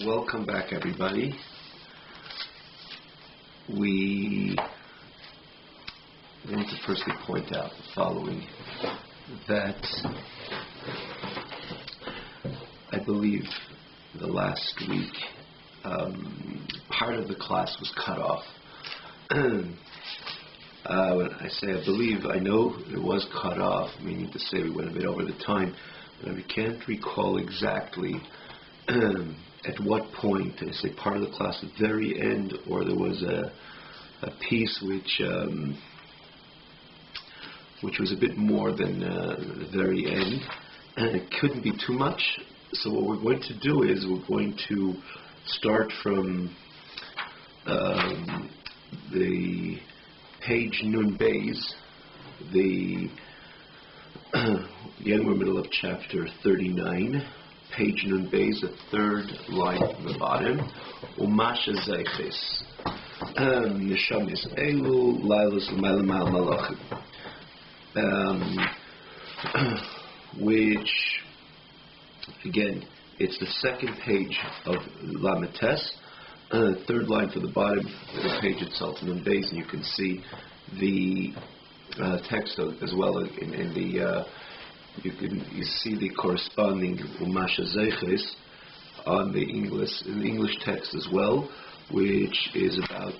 Welcome back, everybody. We want to firstly point out the following, that I believe the last week part of the class was cut off. When I say I believe, I know it was cut off, meaning to say we went a bit over the time, but I can't recall exactly at what point. I say part of the class at the very end, or there was a piece which was a bit more than the very end, and it couldn't be too much. So what we're going to do is we're going to start from the page Nun Beis, again we're middle of chapter 39, page Nun Beis, the third line from the bottom. Umasha Zeiches Neshamis Elu Lailos L'Mayla Malachim, which again it's the second page of Lamites, third line from the bottom of the page itself, Nun Beis, and you can see the text as well in the you see the corresponding Umasha Zeiches on the English text as well, which is about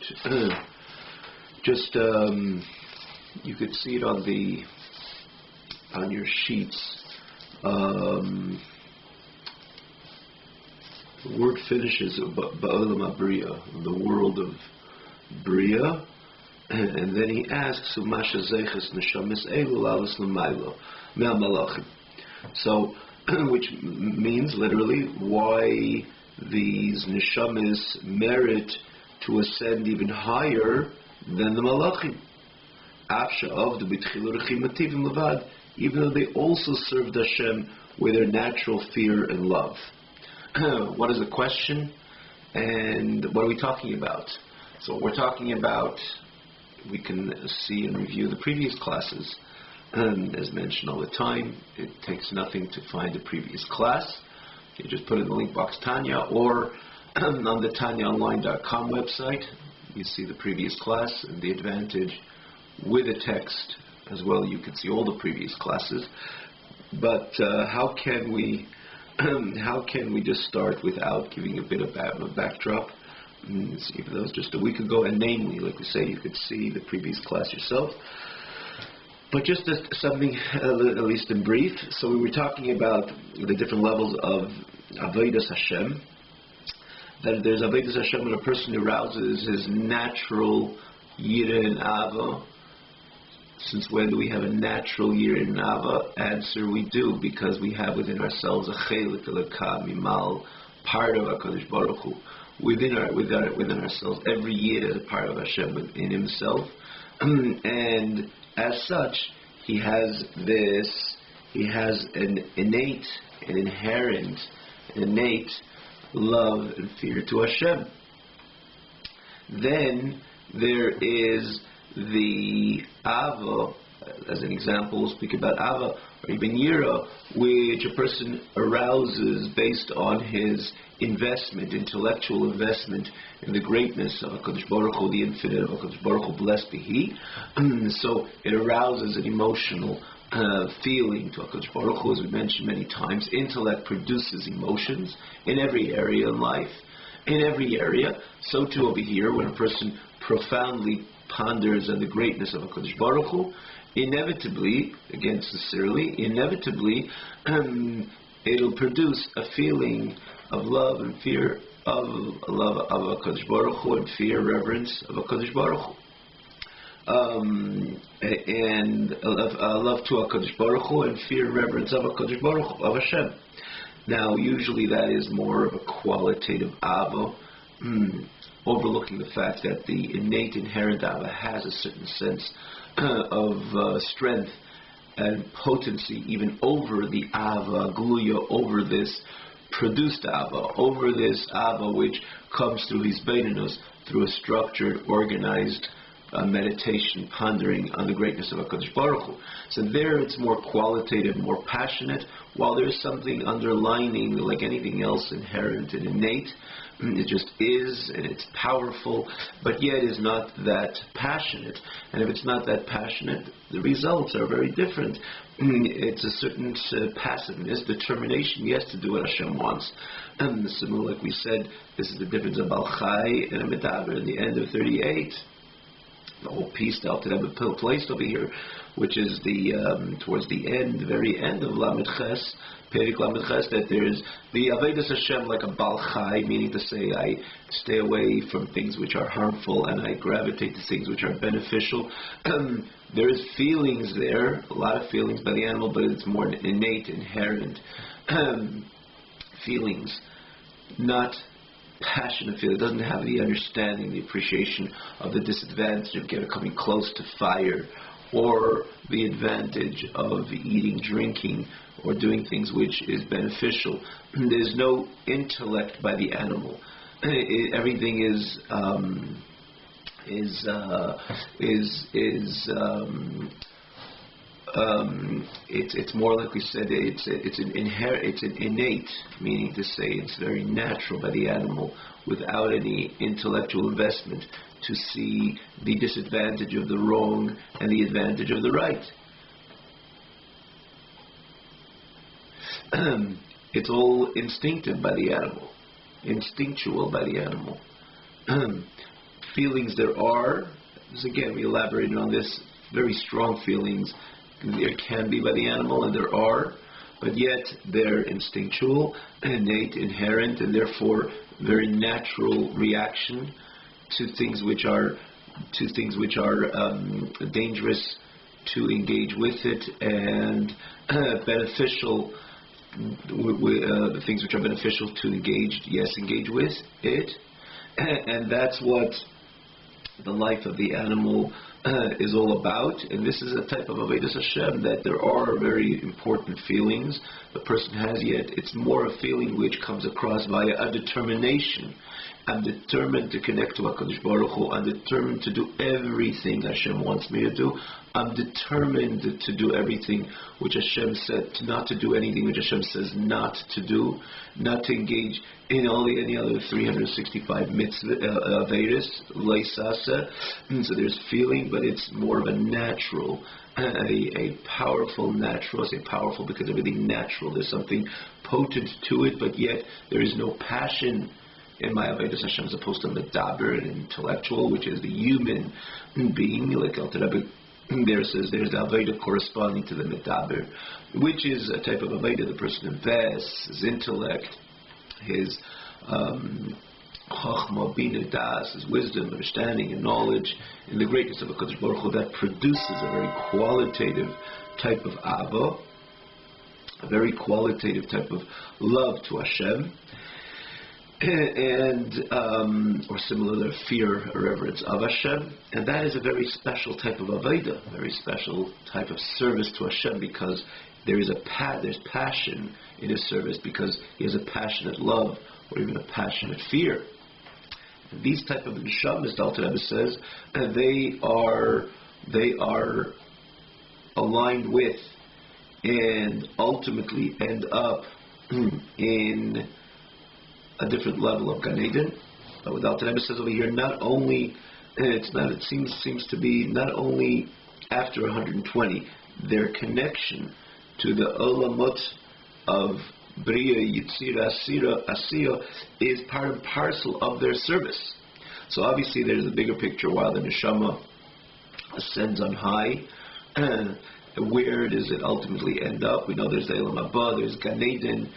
you could see it on your sheets. The word finishes Ba'olam HaBriya, the world of Bria, and then he asks Umasha Zeiches Neshamis Elu Lailos L'Mayla Malachim. So, which means literally why these neshamis merit to ascend even higher than the malachim. Even though they also served Hashem with their natural fear and love. What is the question? And what are we talking about? So what we're talking about, we can see and review the previous classes. As mentioned all the time, it takes nothing to find the previous class. You just put in the link box Tanya, or on the TanyaOnline.com website, you see the previous class, and the advantage with a text as well, you can see all the previous classes. But how can we just start without giving a bit of a backdrop? Even though it was just a week ago, and namely, like we say, you could see the previous class yourself. But just something, at least in brief, so we were talking about the different levels of Avodas Hashem. That there's Avodas Hashem when a person arouses his natural Yira and Ava. Since when do we have a natural Yira and Ava? Answer, we do, because we have within ourselves a Chelik Elokah Mimal, part of HaKadosh Baruch Hu. Within ourselves, every Yira is a part of Hashem within himself. And as such, he has an innate, an inherent, love and fear to Hashem. Then there is the Ava, as an example, we'll speak about Ava, or even Yira, which a person arouses based on his investment, intellectual investment in the greatness of HaKadosh Baruch Hu, the infinite of HaKadosh Baruch Hu, blessed be He. So it arouses an emotional feeling to HaKadosh Baruch Hu, as we mentioned many times. Intellect produces emotions in every area in life. In every area. So too over here, when a person profoundly ponders on the greatness of HaKadosh Baruch Hu, inevitably, again sincerely, it'll produce a feeling of love and fear of HaKadosh Baruch Hu, and fear, reverence of HaKadosh Baruch Hu. And love to HaKadosh Baruch Hu, and fear and reverence of HaKadosh Baruch Hu, of Hashem. Now, usually that is more of a qualitative Ava, overlooking the fact that the innate, inherent Ava has a certain sense of strength and potency, even over the Ava Gluya, over this produced Ava, over this Ava which comes through his Beinunus, through a structured, organized meditation, pondering on the greatness of HaKadosh Baruch Hu. So there it's more qualitative, more passionate, while there's something underlining, like anything else, inherent and innate. It just is, and it's powerful, but yet is not that passionate. And if it's not that passionate, the results are very different. It's a certain passiveness, determination, yes, to do what Hashem wants. Similar, like we said, this is the difference of Baal Chai and a Medaber. In the end of 38, the whole piece, the Alter Rebbe placed over here, which is the towards the end, the very end of Lamed Ches, Perik Lamed Ches, that there's the Avodas Hashem like a Baal Chai, meaning to say I stay away from things which are harmful and I gravitate to things which are beneficial. There is feelings there, a lot of feelings by the animal, but it's more innate, inherent feelings, not passionate feeling. It doesn't have the understanding, the appreciation of the disadvantage of coming close to fire, or the advantage of eating, drinking, or doing things which is beneficial. There's no intellect by the animal. Everything it's more like we said. It's an innate, meaning to say it's very natural by the animal, without any intellectual investment, to see the disadvantage of the wrong and the advantage of the right. It's all instinctive by the animal, instinctual by the animal. Feelings there are, as again we elaborated on this, very strong feelings there can be by the animal, and there are, but yet they're instinctual, innate, inherent, and therefore very natural reaction to things which are dangerous to engage with it, and beneficial. The things which are beneficial to engage with it, and that's what the life of the animal is all about. And this is a type of Avodas Hashem, that there are very important feelings the person has, yet it's more a feeling which comes across via a determination. I'm determined to connect to HaKadosh Baruch Hu. I'm determined to do everything Hashem wants me to do. I'm determined to do everything which Hashem said, not to do anything which Hashem says not to do, not to engage in any other 365 mitzvah, Averis, Leisasa. So there's feeling, but it's more of a natural, a powerful natural. I say powerful because everything natural, there's something potent to it, but yet there is no passion in my Avodas Hashem, as opposed to Medaber, an intellectual, which is the human being, like Alter Rebbe there says there's the Avodah corresponding to the Medaber, which is a type of Avodah the person invests his intellect, his Chachma, Bina, Das, his wisdom, understanding, and knowledge in the greatness of HaKadosh Baruch Hu. That produces a very qualitative type of Ava, a very qualitative type of love to Hashem, and or similar fear or reverence of Hashem, and that is a very special type of avodah, a very special type of service to Hashem, because there's passion in his service, because he has a passionate love or even a passionate fear. And these type of neshamas, the Alter Rebbe says, they are aligned with and ultimately end up in a different level of Gan Eden. But what the Alter Rebbe says over here, not only it seems to be not only after 120, their connection to the Olamot of Bria, Yitzira, Asiya is part and parcel of their service. So obviously there's a bigger picture. While the neshama ascends on high, where does it ultimately end up? We know there's the Elam Haba, there's Gan Eden,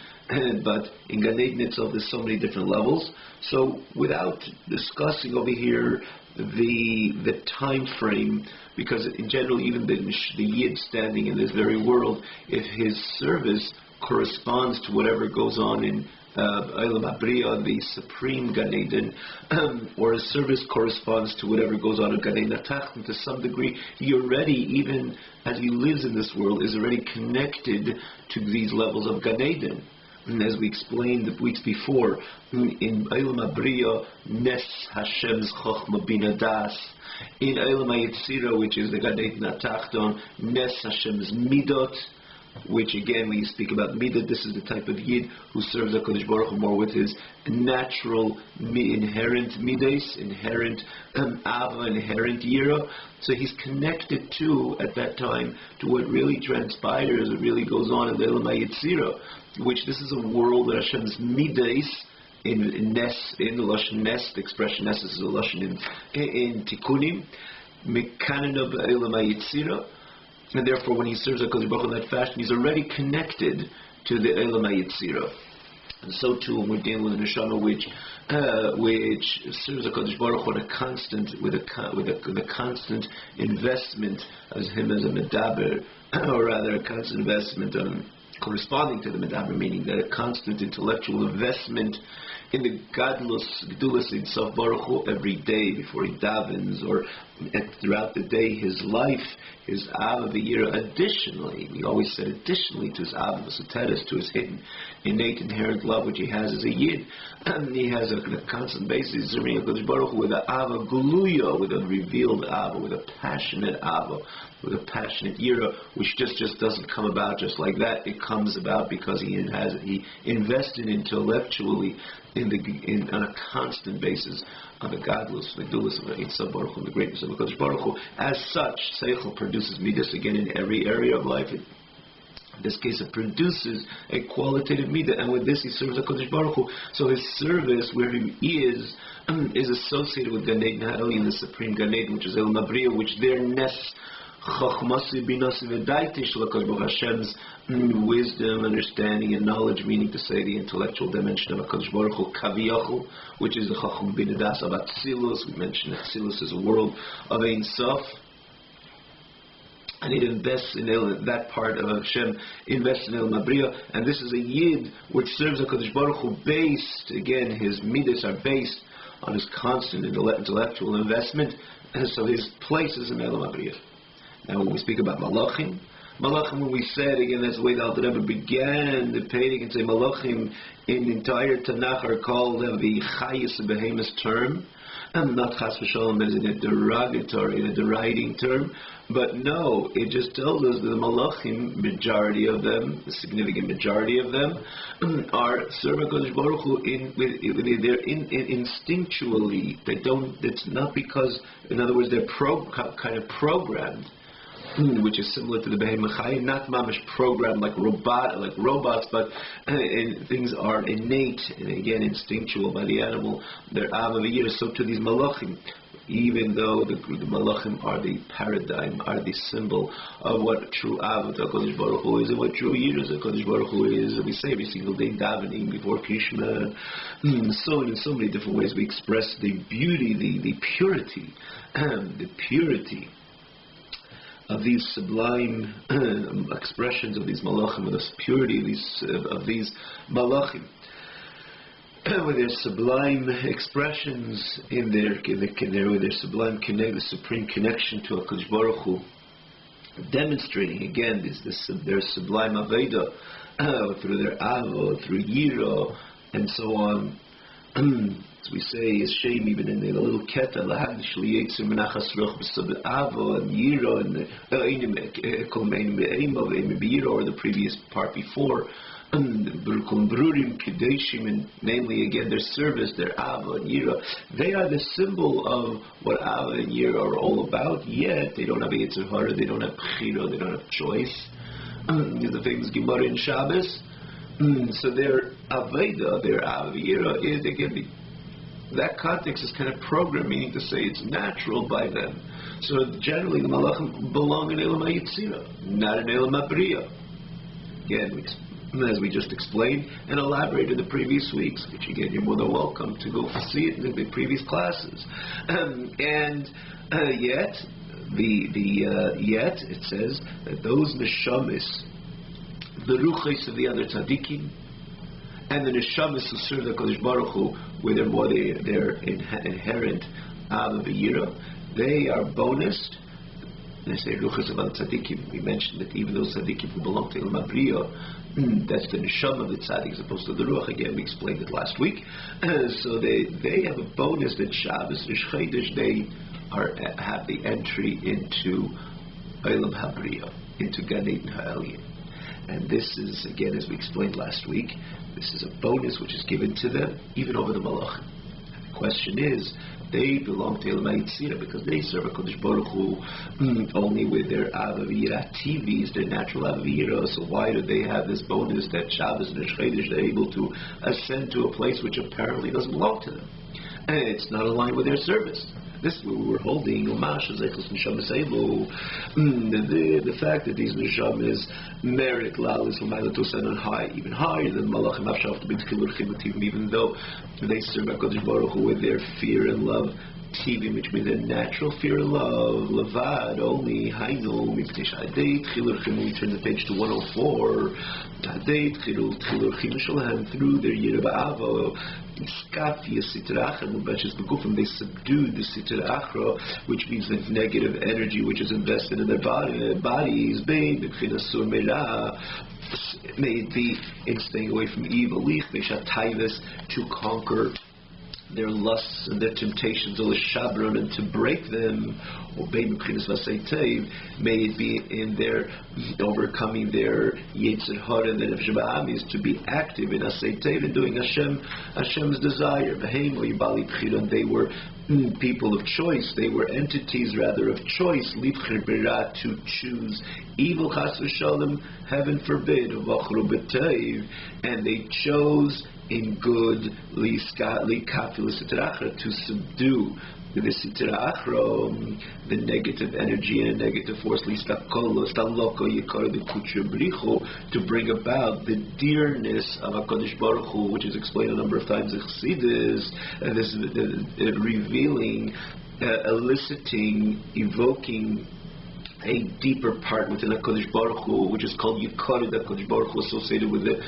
but in Gan Eden itself there's so many different levels. So without discussing over here the time frame, because in general even the Yid standing in this very world, if his service corresponds to whatever goes on in Elam Habriya, the supreme Gan Eden, or his service corresponds to whatever goes on in Gan Eden Atachton, to some degree, he already, even as he lives in this world, is already connected to these levels of Gan Eden. And as we explained the weeks before, in Eilam Abriya, Nes Hashem's Chochma Bina Das. In Eilam HaYetzira, which is the Gan Eden Atachton, Nes Hashem's Midot, which again, when you speak about Midah, this is the type of Yid who serves HaKadosh Baruch Hu more with his natural, inherent Midas, inherent Ava, inherent Yira. So he's connected to, at that time, to what really transpires, what really goes on in the Eilam HaYetzira, which this is a world that Hashem's Midas, in Nes, in the Lashon Nes, the expression Nes is a Lashon in Tikkunim, Mekanina B'Eilam HaYetzira. And therefore, when he serves HaKadosh Baruch Hu in that fashion, he's already connected to the Eilam HaYetzira. And so too, when we're dealing with a neshama which serves HaKadosh Baruch Hu with a constant investment as him as a medaber, or rather a constant investment corresponding to the medaber, meaning that a constant intellectual investment in the Gedulus in Sof Baruch Hu every day before he davens, or throughout the day, his life, his Ava V'Yira. Additionally, we always said additionally to his Ava V'Soteres, to his hidden, innate, inherent love which he has as a Yid, and he has a constant basis serving HaKadosh Baruch Hu with an Ava Guluya, with a revealed Ava, with a passionate Ava, with a passionate Yira, which just doesn't come about just like that. It comes about because he invested intellectually on a constant basis on the Gadlus, the Gedulus of Ein Sof Baruch Hu, the greatness of HaKadosh Baruch Hu. As such, Seichel produces Midas again in every area of life. In this case, it produces a qualitative Midah, and with this he serves HaKadosh Baruch Hu. So his service, where he is associated with Gan Eden Ha'eli, the supreme Gan Eden, which is El Mabriya, which their Nes Chachmasi Binasi V'Daitish HaKadosh Baruch Hashem's wisdom, understanding, and knowledge, meaning to say the intellectual dimension of HaKadosh Baruch Hu, Kaviyachol, which is the Chacham Bina Das of Atzilus. We mentioned that Atzilus is a world of Ein Sof, and it invests in that part of Hashem, invests in El Mabriya, and this is a Yid which serves HaKadosh Baruch Hu based, again, his Midas are based on his constant intellectual investment, and so his place is in El Mabriya. Now when we speak about Malachim, when we said, again, that's the way the Alter Rebbe began the Peirik, and say Malachim in the entire Tanakh are called the Chayis Behemoth term, and not Chas V'Shalom as in a derogatory, in a deriding term, but no, it just tells us that the Malachim, majority of them, the significant majority of them, are serving HaKadosh Baruch Hu they're instinctually. They don't. It's not because, in other words, they're kind of programmed, which is similar to the Behemoth Chayim, not mamish programmed like robots, but things are innate and again instinctual by the animal. They're Ava V'Yira. So to these Malachim, even though the Malachim are the paradigm, are the symbol of what true Ava HaKadosh Baruch Hu is and what true Yiras HaKadosh Baruch Hu is, and we say every single day davening before Krishna, so in so many different ways we express the beauty, the purity, the purity of these sublime expressions of these malachim, the purity of these malachim, with their sublime expressions with their sublime the supreme connection to HaKadosh Baruch Hu, demonstrating again their sublime aveda through their avo, through yira, and so on. As we say, is shame even in the little keta lahad shliyetzer menachas roch b'sabed avo and yira and kol me'im be'ema ve'em be'yira, or the previous part before, kol brurim kedeshim, and namely again their service, their avo and yira. They are the symbol of what avo and yira are all about. Yet they don't have yetzer hara, they don't have bechira, they don't have choice. The famous Gemara in Shabbos. So their aveda, their avira, is again that context is kind of programmed, meaning to say it's natural by them. So generally, the malachim belong in Eilam HaYetzira, not in Eilam HaBriya. Again, as we just explained and elaborated the previous weeks, which again you're more than welcome to go see it in the previous classes. Yet it says that those neshamis, the ruchos of the other tzaddikim, and the neshamis who serve the Kodesh Baruch Hu with their inherent Ava V'Yira, they are bonused And I say Ruchas of Tzadikim. We mentioned that even those Tzadikim who belong to Elam Abriya, that's the Neshama of the Tzadik as opposed to the Ruach. Again, we explained it last week. So they have a bonus that Shabbos, Rish Chodesh, they have the entry into Elam Habriya, into Gan Eden Ha'elyon. And this is, again, as we explained last week, this is a bonus which is given to them even over the Malachim. And the question is, they belong to Elam Yitzira because they serve HaKadosh Baruch Hu only with their Avavira TVs, their natural Avavira. So why do they have this bonus that Shabbos and Rosh Chodesh they're able to ascend to a place which apparently doesn't belong to them? And it's not aligned with their service. This is what we were holding. The fact that these neshamas merit lalis on high, even higher than malachim afshav, even though they serve HaKadosh Baruch Hu with their fear and love. Tivim, which means their natural fear and love, levad, only, hainu, mipnei shadei, tchilur chimu, we turn the page to 104, hadei, tchilur chimu shalahem, through their yira ba'avo, iskafi, sitra achra, mubashes begufim, they subdued the sitra achra, which means the negative energy which is invested in their bodies, may it be in staying away from evil, to conquer their lusts and their temptations, or shabron, and to break them, or may it be in their overcoming their yetzer hara and their nefesh to be active in asay tov and doing Hashem's desire. And they were people of choice. They were entities rather of choice. To choose evil, chas v'shalom, heaven forbid, and they chose in good to subdue the sitra achra, the negative energy and a negative force, to bring about the dearness of HaKadosh Baruch Hu, which is explained a number of times in Chassidus, and this is revealing, eliciting, evoking a deeper part within HaKadosh Baruch Hu, which is called Yikarid HaKadosh Baruch Hu, associated with the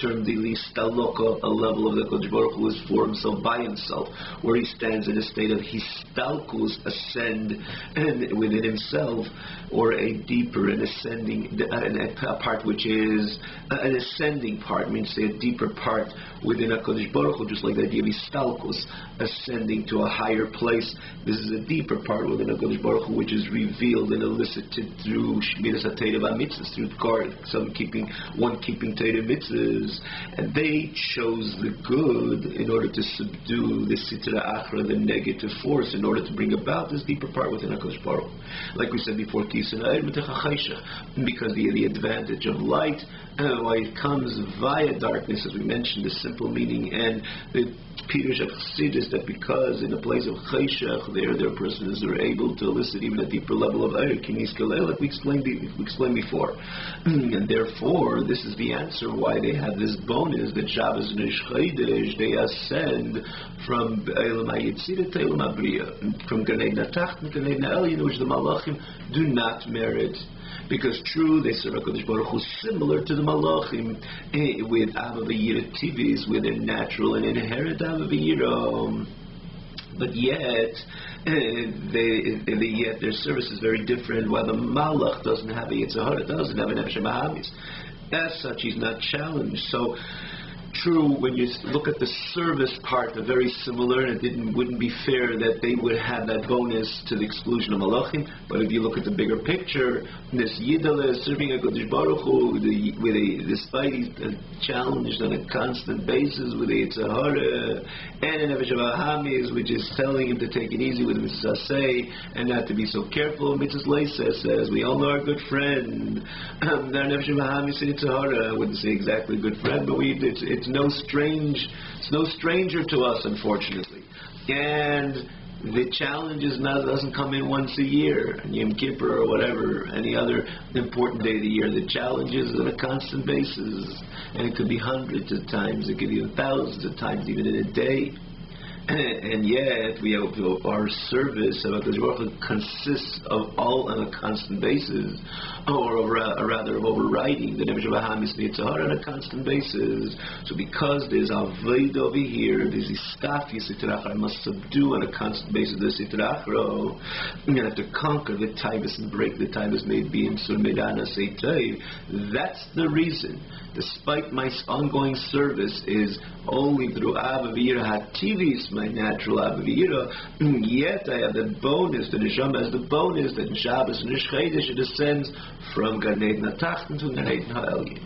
term Dili Staloka, a level of the HaKadosh Baruch Hu is for himself, by himself, where he stands in a state of Histalkus, ascend, and within himself, or a deeper and ascending, a part which is an ascending part, means say a deeper part within HaKadosh Baruch Hu, just like the idea of Histalkus, ascending to a higher place. This is a deeper part within HaKadosh Baruch Hu, which is revealed and elicited through Shmiras HaTorah mitzvahs, through one keeping Torah mitzvahs, and they chose the good in order to subdue the sitra achra, the negative force, in order to bring about this deeper part within HaKadosh Baruch Hu. Like we said before, because the advantage of light, why it comes via darkness, as we mentioned, the simple meaning, and the Peter's Chassidus, that because in a place of chayshach, their persons are able to elicit even a deeper level of ayr, kinis kalel, like we explained before. And therefore, this is the answer why they have this bonus that Shabbos and Rosh Chodesh, they ascend from Elam HaYitzira to Elam Habriya, from Gan Eden HaTacht and Gan Eden HaElyon, which the Malachim do not merit. Because true, they serve HaKadosh Baruch Hu similar to the Malachim, with Avavira TVs, with their natural and inherent Avavira. But yet their service is very different. While the Malach doesn't have a Yetzer Hara, doesn't have an Nefesh HaMahamis. As such, he's not challenged. So, true, when you look at the service part, they're very similar, and it wouldn't be fair that they would have that bonus to the exclusion of Malachim. But if you look at the bigger picture, this Yidale serving HaKadosh Baruch Hu, despite he's challenged on a constant basis with the Yetzer Hara and an Nefesh HaMahamis, which is telling him to take it easy with Mitzvah Aseh and not to be so careful. Mitzvah Leisa says, we all know our good friend. Our Nefesh HaMahamis and Yetzer Hara, I wouldn't say exactly good friend, but it's no stranger to us, unfortunately. And the challenge doesn't come in once a year, Yom Kippur or whatever, any other important day of the year. The challenge is on a constant basis, and it could be hundreds of times, it could be even thousands of times, even in a day. And yet we have our service of HaKadosh Baruch Hu consists of all on a constant basis, or rather of overriding the Nefesh Bahamis Yitzhahara on a constant basis. So because there's Avodah over here, there's Iskafis Yitzhahara, I must subdue on a constant basis the Yitzhahara, and I have to conquer the Taivas and break the Taivas made being Surmedana Seitay. That's the reason. Despite my ongoing service is only through Avavira Hativis, my natural Avavira, yet I have the bonus, the Neshama has the bonus that in Shabbos and Nishchaydish it descends from Gan Eden HaTachton to Gan Eden HaElyon.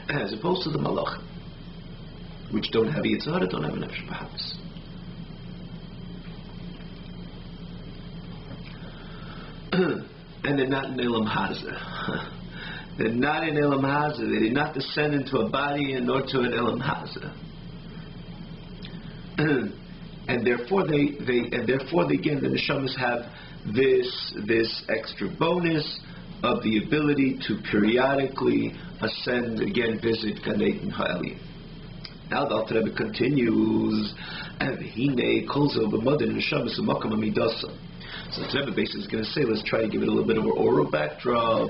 As opposed to the Malach, which don't have Yitzhahara, don't have an Nefesh Bahamis. And they're not in Elam Hazeh. They're not in Elam Hazeh. They did not descend into a body and nor to an Elam Hazeh. And therefore again the neshamas have this extra bonus of the ability to periodically ascend again, visit Gan Eden HaElyon. Now the Alter Rebbe continues, and Hine Kolzo b'Modin neshamas u'makam amidasa. So the Rebbe basically is going to say, let's try to give it a little bit of an oral backdrop.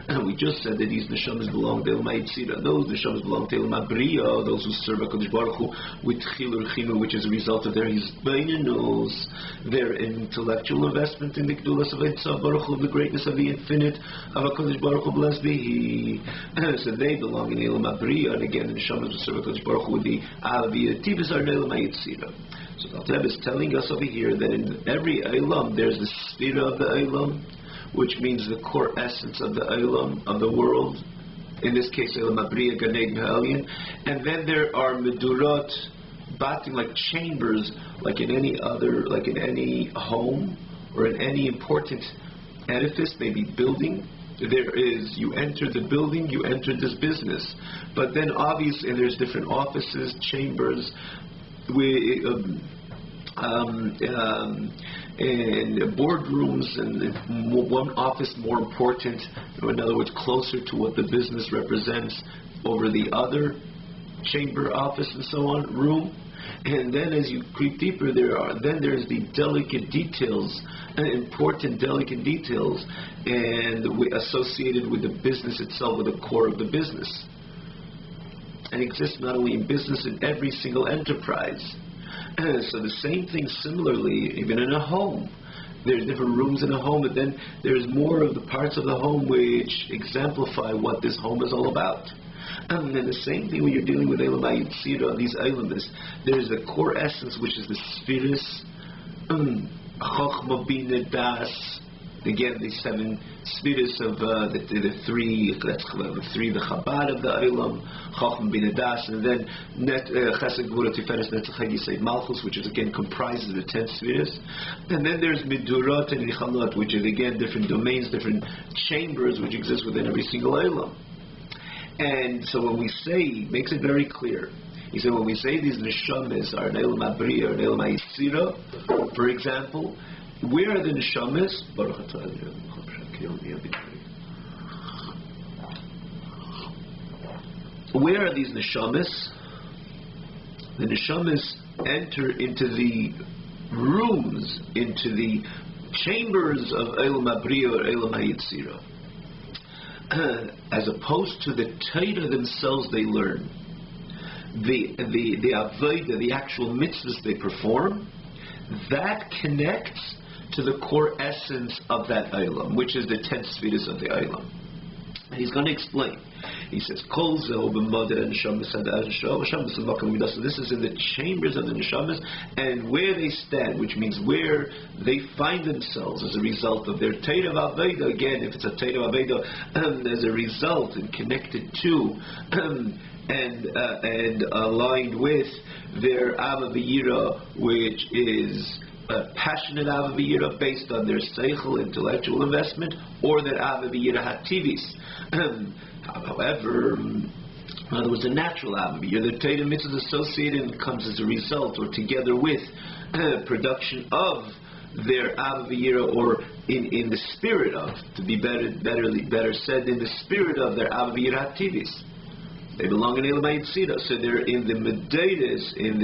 And we just said that these neshamas belong to Elam Yitzira. Those neshamas belong to Elam Abriya, those who serve HaKadosh Baruch Hu with Chilur Chinu, which is a result of their Hizbainus, their intellectual investment in the Gdulas of Eitzav Baruch Hu, the greatness of the infinite of HaKadosh Baruch Hu, blessed be He. So they belong in Elam Abriya, and again the neshamas who serve HaKadosh Baruch Hu with the Aviyah Tivas are in Elam Yitzira. So the Alter Rebbe is telling us over here that in every Elam there's the Sphira of the Elam, which means the core essence of the Elam, of the world. In this case, Elam Abriya, Gan Eden HaElyon. And then there are Medurot, batim, like chambers, like in any home, or in any important edifice, maybe building. There is, you enter the building, you enter this business. But then obviously there's different offices, chambers, and boardrooms, and one office more important, in other words, closer to what the business represents over the other chamber, office, and so on, room. And then as you creep deeper, there's the delicate details, important delicate details, and associated with the business itself, with the core of the business. And exists not only in business, in every single enterprise. So the same thing similarly, even in a home. There's different rooms in a home, but then there's more of the parts of the home which exemplify what this home is all about. And then the same thing when you're dealing with Elam Yitzira, these Elamis, there's the core essence, which is the Spheres, Chochma Bina Das. Again, the seven spheres of the three, the Chabad of the Elam, Chochma Bina Das, and then Chesed Gvura Tiferes Netzach Yisei Malchus, which is again comprises the 10 spheres. And then there's Midurot and Nichalot, which is again different domains, different chambers which exist within every single Elam. And so when we say, makes it very clear. He said when we say these neshamas are an Elam Abriya or an Elam Yitzira, for example, where are the neshamas? Where are these neshamas? The neshamas enter into the rooms, into the chambers of Elam Abriya or Elam Yitzira. As opposed to the Torah themselves they learn. The Avodah, the actual mitzvahs they perform, that connects to the core essence of that Eilam, which is the 10 spheres of the Eilam. And he's going to explain. He says, Kol zeh b'modeh neshamas neshamas u'makam midas. This is in the chambers of the neshamas, and where they stand, which means where they find themselves as a result of their Torah Avodah. Again, if it's a Torah Avodah, as a result and connected to and aligned with their Ava V'yira, which is passionate Ava V'yira based on their seichel, intellectual investment, or their Ava V'yira Hativis. However, in other words, a natural Ava V'yira, the Torah mitzvah is associated and comes as a result or together with production of their Ava V'yira, or in the spirit of, to be better said, in the spirit of their Ava V'yira Hativis. They belong in Elam HaYetzirah. So they're in the Medeiros, in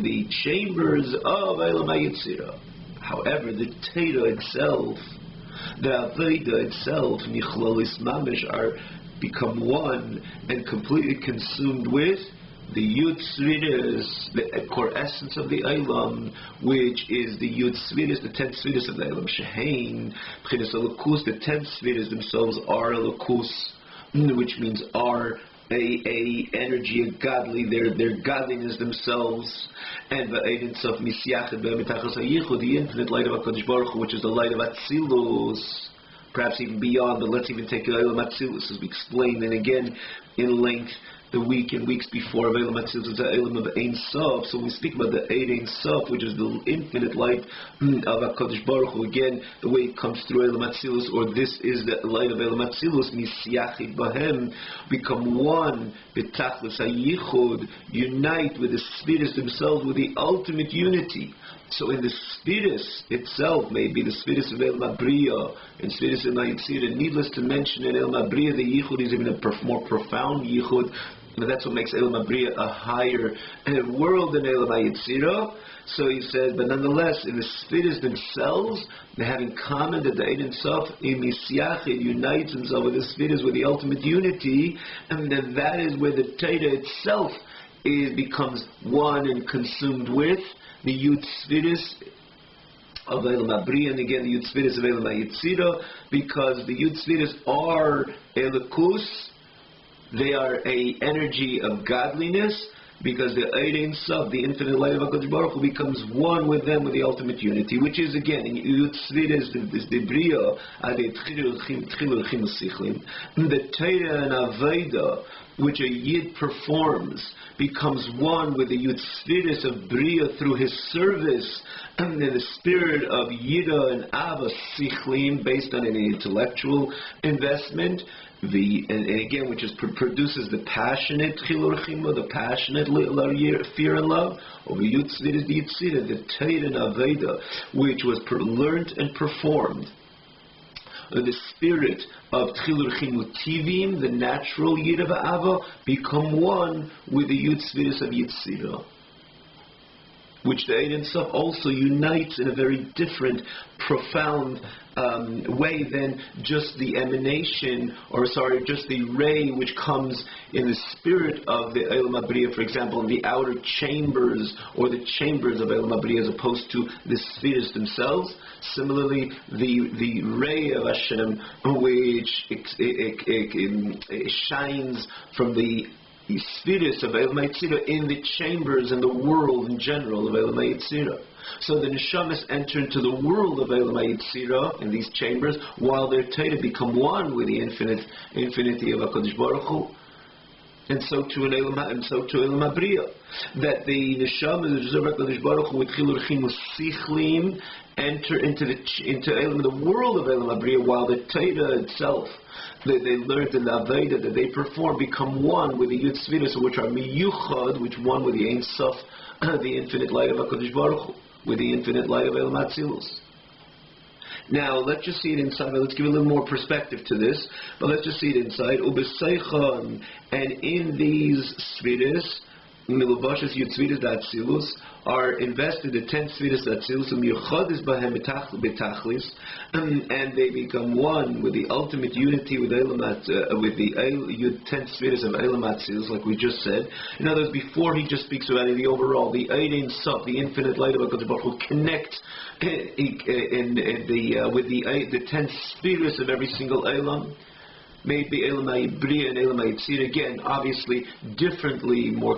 the chambers of Elam HaYetzirah. However, the Teda itself, the Aveda itself, Nichlalis Mamish, are become one and completely consumed with the Yud Sviris, the core essence of the Eilam, which is the Yud Sviris, the 10 Sviris of the Eilam. Shehein, B'chinas Elokus, the 10 Sviris themselves are Elokus, which means are a energy, a godly, their godliness themselves, and the infinite light of HaKadosh Baruch Hu, which is the light of Atzilus, perhaps even beyond, but let's even take Eilam Atzilus as we explained, and again in length, the week and weeks before of Eilam Atzilus is the Eilam of Ein Sof. So when we speak about the Ein Sof, which is the infinite light of HaKadosh Baruch Hu, again, the way it comes through Eilam Atzilus, or this is the light of Eilam Atzilus, Nisyachid Bahem, become one, B'tachlis HaYichud, unite with the Spheres themselves, with the ultimate unity. So in the Spheres itself, maybe the Spheres of Eilam HaBriya, and Spheres of Yetzirah, needless to mention, in Eilam HaBriya, the Yichud is even a more profound Yichud. And that's what makes Eilam HaBriya a higher world than Eilam HaYetzirah. So he says, but nonetheless, in the Spheres themselves, they have in common that the Ein Sof Misyachid unites himself with the Spheres, with the ultimate unity, and that is where the Teda itself becomes one and consumed with the Yud Spheres of Eilam HaBriya, and again the Yud Spheres of Eilam HaYetzirah, because the Yud Spheres are Elokus. They are a energy of godliness, because the Ein Sof, the infinite light of HaKadosh Baruch Hu, becomes one with them, with the ultimate unity, which is again in Yud Sviris, the Bria, the Teira and Aveda, which a Yid performs, becomes one with the Yud Sviris of Bria through his service, and the spirit of Yida and Ava Sichlim, based on an intellectual investment. And again, which produces the passionate chilur chima, the passionate fear and love, over Yud Sviris the Yitzira, the Teira and Aveda, which was learned and performed. The spirit of Tchilur Chimutivim, the natural Yid of Ava, become one with the Yud Sviris of Yitzira, which the Ein Sof also unites in a very different, profound way than just the emanation, just the ray which comes in the spirit of the Eilam HaBriya, for example, in the outer chambers, or the chambers of Eilam HaBriya, as opposed to the spheres themselves. Similarly, the ray of Hashem, which it shines from the spheres of Eilam HaYetzirah in the chambers and the world in general of Eilam HaYetzirah. So the neshamas enter into the world of Eilam HaYetzirah in these chambers, while their Teda become one with the infinity of HaKadosh Baruch Hu. And so to Eilam HaBriya, that the neshamas of HaKadosh Baruch Hu with Chilur Chimu Sichlim enter into the world of Eilam HaBriya, while the Teda itself, they learned in the Aveda that they perform, become one with the Yud Sviris, which are Miyuchad, which one with the Ein Sof, the infinite light of HaKadosh Baruch Hu, with the infinite light of Eilam Atzilus. Now, let's just see it inside. Let's give a little more perspective to this, but let's just see it inside. Ubeseichon, and in these Sviris, Milubashas Yud Sviris Atzilus, are invested the 10 Sviris Atzilus, and Yuchadis Bahem Betachlis, and they become one with the ultimate unity with the Yud 10 Sviris of Eilam Atzilus, like we just said. In other words, before he just speaks about the overall, the Ein Sof, the infinite light of HaKadosh Baruch Hu, connect with the 10 Sviris of every single Eilam. Maybe Eilam HaBriya and Eilam HaYetzirah, again, obviously differently, more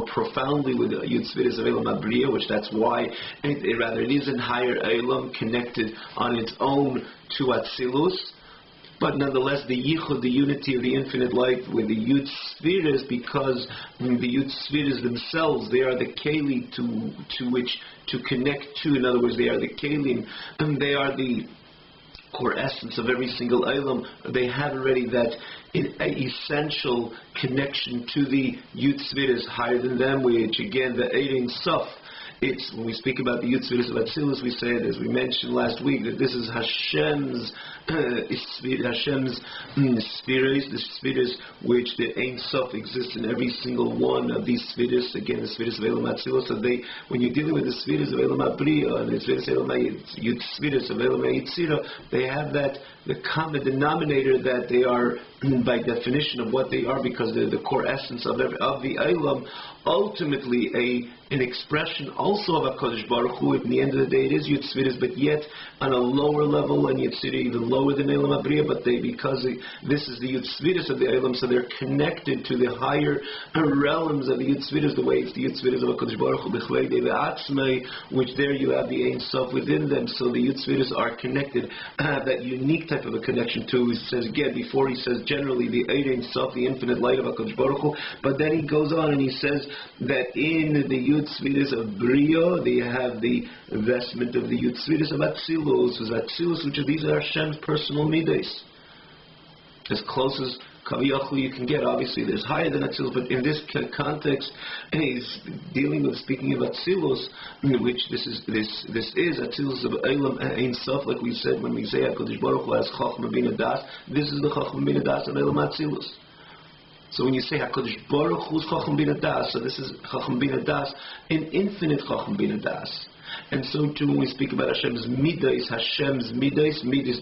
profoundly with the Yud Sviris of Eilam HaBriya, which that's why it is in higher Eilam, connected on its own to Atzilus. But nonetheless, the Yichud, the unity of the infinite light with the Yud Sviris, because the Yud Sviris themselves, they are the Keli to which to connect to. In other words, they are the Kelim, and they are the core essence of every single Eilam. They have already that essential connection to the Yud Sviris higher than them, which again the Ein Sof It's when we speak about the Yud Svidus of Atzilus, we say, as we mentioned last week, that this is Hashem's Svidus, the Svidus which the Ein Sof exists in every single one of these Svidus. Again, the Svidus of Elam Atzilus. So when you're dealing with the Svidus of Elam Abriya and the Svidus of Elam Yud Svidus of Elam Yitzira, they have that the common denominator that they are, by definition of what they are, because they're the core essence of the Elam, ultimately an expression also of HaKadosh Baruch Hu. In the end of the day, it is Yud Svidus, but yet on a lower level, and Yitzira even lower than Elam Abriya, but this is the Yud Svidus of the Elam, so they're connected to the higher realms of the Yud Svidus, the way it's the Yud Svidus of HaKadosh Baruch Hu, B'chlei Dei V'atzmei, which there you have the Ein Sof within them, so the Yud Svidus are connected, that unique type of a connection to, he says again, before he says generally the Ein Sof, the infinite light of HaKadosh Baruch Hu, but then he goes on and he says that in the Yud Svidus of Bria, they have the vestment of the Yud Svidus of Atzilus, which these are Hashem's personal midas. As close as Kaviyachlu you can get. Obviously, there's higher than Atzilus, but in this context, he's speaking of Atzilus, which this is Atzilus of Elam Ein Sof, like we said when we say HaKadosh Baruch Hu has Chachma Bina Das. This is the Chachma Bina Das of Elam Atzilus. So when you say HaKadosh Baruch Hu's Chacham Bina Das, so this is Chacham Bina Das, an infinite Chacham Bina Das. And so too when we speak about Hashem's Midas the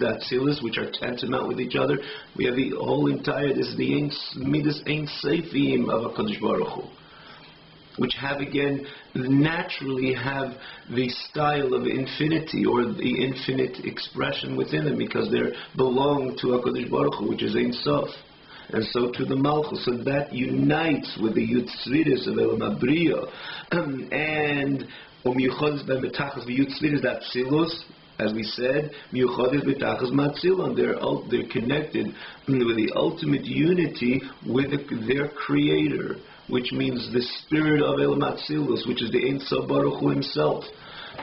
Atzilus, which are tantamount with each other, we have the whole entire, this is the Midas Ein Seifim of HaKadosh Baruch Hu, which naturally have the style of infinity, or the infinite expression within them, because they belong to HaKadosh Baruch Hu, which is Ein Sof. And so to the Malchus, so that unites with the Yud Svidus of Elam Abriya, and Miyuchadis by Metachas Yud Svidus that Atzilus, as we said, Miyuchadis Metachas Matzilon. They're connected with the ultimate unity with their Creator, which means the spirit of Elam Atzilus, which is the Ein Sof Baruch Hu himself.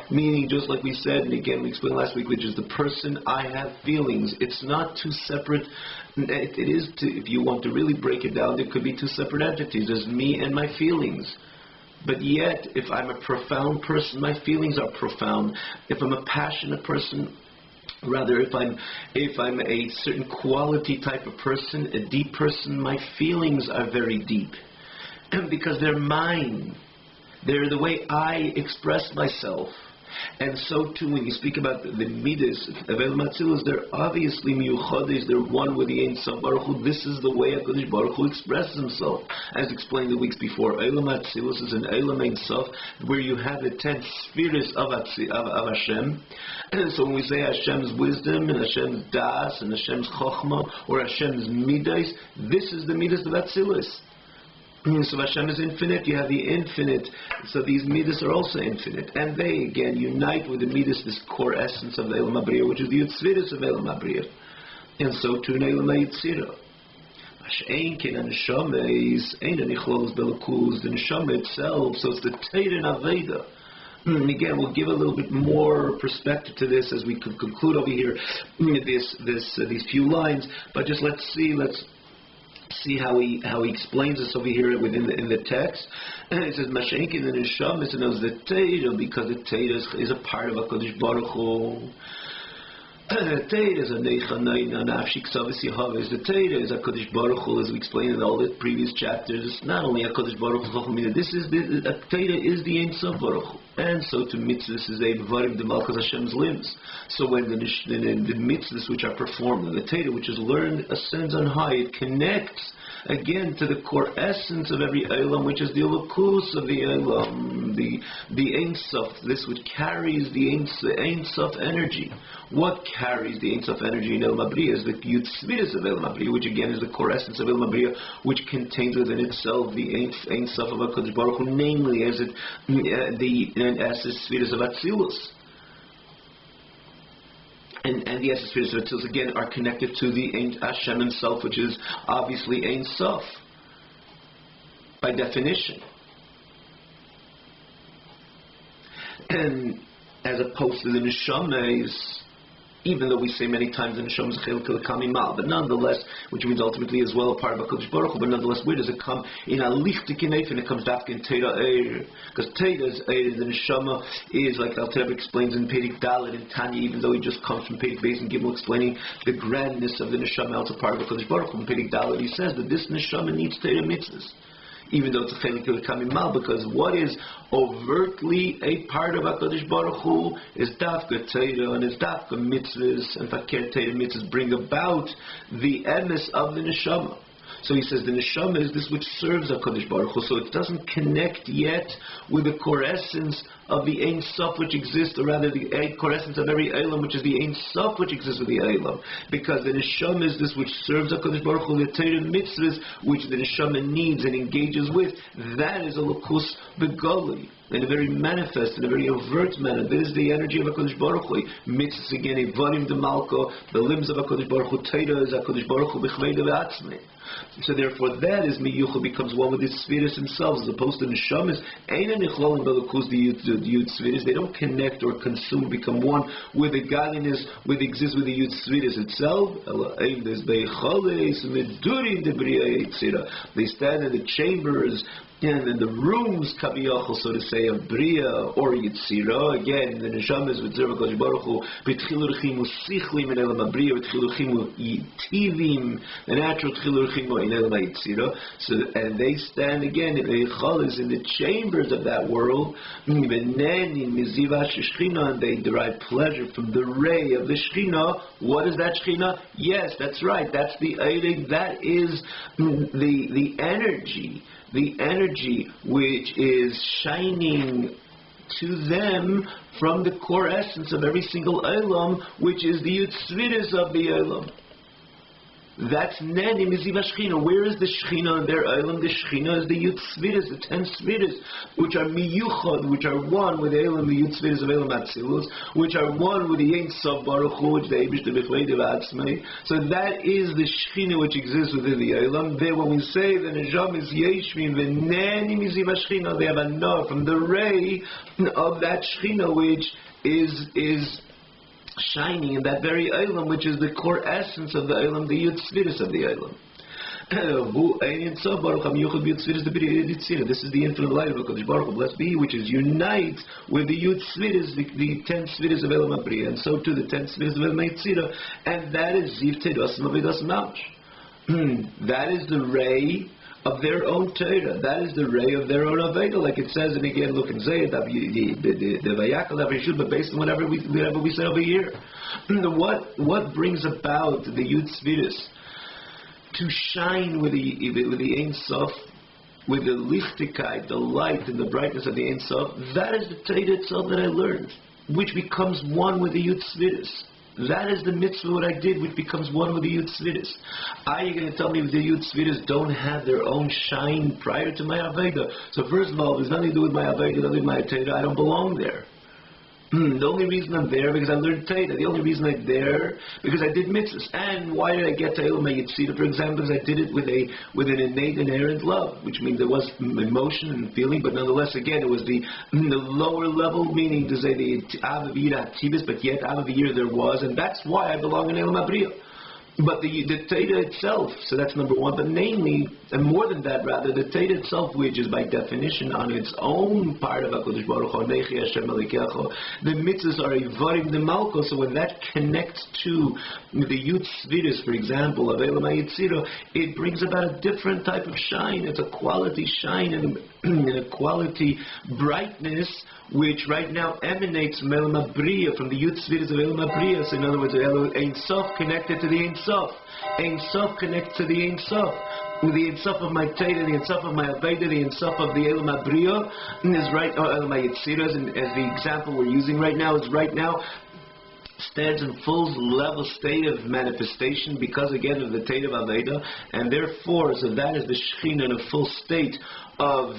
Meaning, just like we said, and again we explained last week, which is the person, I have feelings. It's not two separate, it is, if you want to really break it down, there could be two separate entities. There's me and my feelings. But yet, if I'm a profound person, my feelings are profound. If I'm a passionate person, rather, if I'm a certain quality type of person, a deep person, my feelings are very deep. Because they're mine. They're the way I express myself. And so too, when you speak about the Midas of Elam Atzilus, they're obviously miyuchadis, they're one with the Ein Sof Baruch Hu. This is the way HaKadosh Baruch Hu expresses himself. As explained the weeks before, Elam Atzilus is an Elam Ein Sof, where you have the 10 spheres of Hashem. And so when we say Hashem's wisdom, and Hashem's Das, and Hashem's Chochmah, or Hashem's Midas, this is the Midas of Atzilus. So Hashem is infinite, you have the infinite, so these midas are also infinite. And they, again, unite with the midas, this core essence of the Elam Abriya, which is the Yud Svidus of Elam Abriya. And so too in Elam Yitzira. Mash'ein ken ha-neshama is ein ha-nichlos b'elokuz, the neshama itself, so it's the Teira and Aveda. Again, we'll give a little bit more perspective to this as we conclude over here these few lines, but just let's see how he explains this over here within the text. And it says Mashenkin and Neshama, it knows the Teira, because the Teira is a part of HaKadosh Baruch Hu. The Teira is a Neichanein Anafshik Savis Yehaves. The Teira is HaKadosh Baruch Hu, as we explained in all the previous chapters. It's not only HaKadosh Baruch Hu. This is the Teira is the Ein Sof Baruch Hu. And so to mitzvahs is a Varim de Malchus Hashem's limbs. So when the mitzvahs which are performed, and the Teira which is learned ascends on high, it connects again to the core essence of every Elam, which is the Elokus of the Elam, the Ein Sof, this which carries the Ein Sof energy. What carries the Ein Sof energy in Elam Abriya is the Yud Svidus of Elam Abriya, which again is the core essence of Elam Abriya, which contains within itself the Ein Sof of HaKadosh Baruch Hu, namely as the Esses Svidus of Atzilus. And the Esses Svidus of Atzilus again are connected to the Hashem himself, which is obviously Ein Sof by definition. And as opposed to the Neshamas, even though we say many times in Neshama is Chelik L'Kami Mal, but nonetheless, which means ultimately as well a part of HaKadosh Baruch Hu, but nonetheless, where does it come? In Alich Tikinef, and it comes back in Teira Eir, because Teira's Eir, the Neshama, is, like Alter Rebbe explains in Perek Dalet in Tanya, even though he just comes from Perek Beis and Gimel explaining the grandness of the Neshama, also part of HaKadosh Baruch Hu. In Perek Dalet he says that this Neshama needs Teira mitzvahs, even though it's a chelik l'kamim mal, because what is overtly a part of HaKadosh Baruch Hu is dafka Torah, and is dafka mitzvahs, and fakir Torah mitzvahs bring about the emes of the neshama. So he says the neshama is this which serves HaKadosh Baruch Hu, so it doesn't connect yet with the core essence of the Ein Sof which exists, or rather the core essence of every Eilam, which is the Ein Sof which exists with the Eilam. Because the neshama is this which serves HaKadosh Baruch Hu, the Torah mitzvahs which the neshama needs and engages with. That is a lukus begoli, in a very manifest, in a very overt manner. This is the energy of HaKadosh Baruch Hu. Mitzvahs again, Evarim de Malko, the limbs of HaKadosh Baruch Hu. Torah is HaKadosh Baruch Hu b'chvei ve'atzmei. So therefore, that is miyucha, becomes one with the spheres themselves, as opposed to neshamas. Eina nichlolim b'lukus the yud spheres. They don't connect or consume, become one with the godliness, which exists with the yud spheres itself. They stand in the chambers and in the rooms, kaviyachol, so to say, of Bria or Yitzira. Again, the neshama is with Zerva Kodesh Baruch Hu, b'tchilu rechimu sichlim in elam ha-Bria, b'tchilu rechimu yitivim, the natural tchilu rechimu in elam ha-Yitzira. So, and they stand again, the Eichal is in the chambers of that world, and they derive pleasure from the ray of the Shechina. What is that Shechina? Yes, that's right, that's the Eirik, that is the energy. The energy which is shining to them from the core essence of every single Eilam, which is the Yitzviris of the Eilam. That's Neni Miziva Shechina. Where is the Shechina in their Eilam? The Shechina is the Yitzviris, the 10 Sviris, which are Miyuchad, which are one with the Eilam, the Yitzviris of Eilam Atzilus, which are one with the Ein Sof Baruch Hu, which the Eibish the Bechleid of Atzmei. So that is the Shechina which exists within the Eilam. There, when we say the Nejam is Yeshvim, the Neni Miziva Shechina, they have a enough from the ray of that Shechina, which is shining in that very Eilam, which is the core essence of the Eilam, the Yitzviris of the Eilam. This is the infinite light of HaKadosh Baruch Hu, blessed be He, which is unite with the Yitzviris, the 10 Sviris of Eilam HaBriya, and so too the 10 Sviris of Eilam HaYitzira, and that is Ziv Teidosim Avidas Mamish. That is the ray of their own Torah. That is the ray of their own Aveda, like it says, and again, look in Zayed, the Vayakal, but based on whatever we said over here. What brings about the Yud Sviris to shine with the Ein Sof, with the Lichtigkeit, the light and the brightness of the Ein Sof? That is the Torah itself that I learned, which becomes one with the Yud Sviris. That is the mitzvah what I did, which becomes one with the Yud Sviris. Are you going to tell me if the Yud Sviris don't have their own shine prior to my Aveda? So first of all, there's nothing to do with my Aveda, nothing with my Torah. I don't belong there. The only reason I'm there because I learned Torah. The only reason I'm there because I did mitzvahs. And why did I get to Eilam HaYitzira, for example? Because I did it with an innate, inherent love, which means there was emotion and feeling, but nonetheless, again, it was the lower level, meaning to say the Avavira Tibis, but yet Avavira there was, and that's why I belong in Eilam HaBriya. But the Torah itself, so that's number one, but namely, and more than that rather, the Torah itself, which is by definition on its own part of HaKadosh Baruch Hu, Nechi Hashem Elokecha, the mitzvahs are Evarim de Malko, so when that connects to the Yud Sviris, for example, of Eilam HaYitzira, it brings about a different type of shine. It's a quality shine and a quality brightness, which right now emanates from Eilam HaBriya, from the Yud Sviris of Eilam HaBriya. So in other words, Ein Sof connected to the Ein Sof. Ein Sof connects to the Ein Sof. With the Ein Sof of my Torah, the Ein Sof of my Aveda, the Ein Sof of the Eilam HaBriya, is right, or Eilam HaYitzira, as the example we're using right now, is right now stands in full level state of manifestation because again of the Torah of Aveda, and therefore, so that is the Shechina in a full state of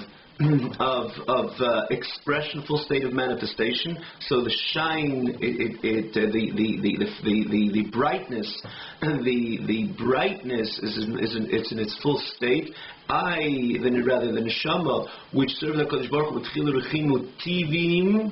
expression, full state of manifestation. So the shine, the brightness, the brightness is in its full state. The neshama, which serves HaKadosh Baruch Hu with Chilu Rechimu Tivim,